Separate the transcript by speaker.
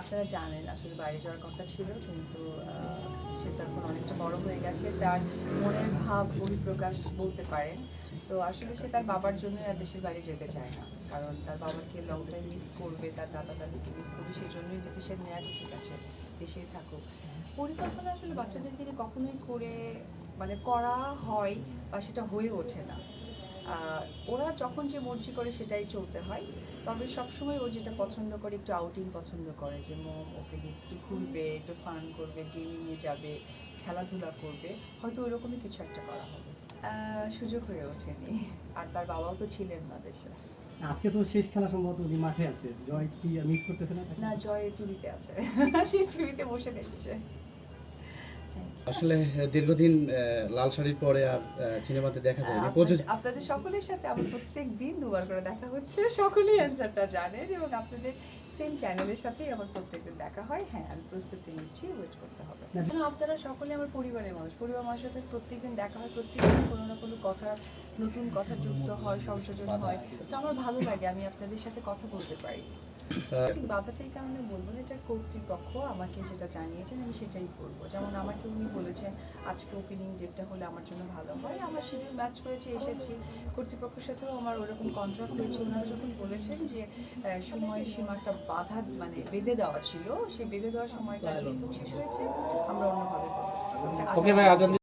Speaker 1: আপনারা জানেন আসলে বাইরে যাওয়ার কথা ছিল, কিন্তু সে তো এখন অনেকটা বড় হয়ে গেছে। তার মনের ভাব বহিঃপ্রকাশ বলতে পারেন। তো আসলে সে তার বাবার জন্য আর দেশের বাইরে যেতে চায় না, কারণ তার বাবাকে লং টাইম মিস করবে, তার দাদা দাদিকে মিস করবে, সেই জন্যই ডিসিশন নেওয়া যে ঠিক আছে দেশেই থাকুক। পরিকল্পনা আসলে বাচ্চাদেরকে নিয়ে কখনোই করা হয় বা সেটা হয়ে ওঠে না। ওরা যখন যে মর্জি করে সেটাই চলতে হয়। তবে সবসময় ও যেটা পছন্দ করে, একটু আউটিং পছন্দ করে, যে মম ওকে নিয়ে একটু ঘুরবে, একটু ফান করবে, গেমিংয়ে যাবে, খেলাধুলা করবে, হয়তো ওরকমই কিছু একটা করা হবে। সুযোগ হয়ে ওঠেনি, আর তার বাবাও তো ছিলেন না দেশে।
Speaker 2: আজকে তো শেষ খেলা সম্ভবত উনি মাঠে আছে, জয় কি মিস করতেছে না?
Speaker 1: না, জয় টিভিতে আছে, সে টিভিতে বসে দেখছে।
Speaker 3: আসলে দীর্ঘদিন লাল শাড়ির পরে আর সিনেমাতে দেখা যায়নি।
Speaker 1: আপনাদের সকলের সাথে আমার প্রত্যেক দিন দুবার করে দেখা হচ্ছে, সকলেই অ্যান্সারটা জানেন, এবং আপনাদের সেম চ্যানেলের সাথেই আমার প্রত্যেকদিন দেখা হয়। হ্যাঁ, আমি প্রস্তুতি নিচ্ছি, ওয়েট করতে হবে। আপনারা সকলে আমার পরিবারের মানুষের সাথে প্রত্যেকদিন দেখা হয়, প্রত্যেকদিন কোনো না কোনো কথা, নতুন কথা যুক্ত হয়, সংযোজন হয়। তো আমার ভালো লাগে, আমি আপনাদের সাথে কথা বলতে পারি। বাধাটা এই কারণে বলবো না, এটা কর্তৃপক্ষ আমাকে যেটা জানিয়েছেন আমি সেটাই করবো। যেমন আমাকে উনি বলেছেন আজকে ওপেনিং ডেটটা হলে আমার জন্য ভালো হয়, আমার শিডিউল ম্যাচ করেছে, এসেছি। কর্তৃপক্ষের সাথেও আমার ওরকম কন্ট্রাক্ট হয়েছে, ওনারা যখন বলেছেন যে সময়সীমাটা বেঁধে দেওয়া ছিল, সেই বেঁধে দেওয়ার সময়টা যেহেতু শেষ হয়েছে, আমরা অন্যভাবে করবো।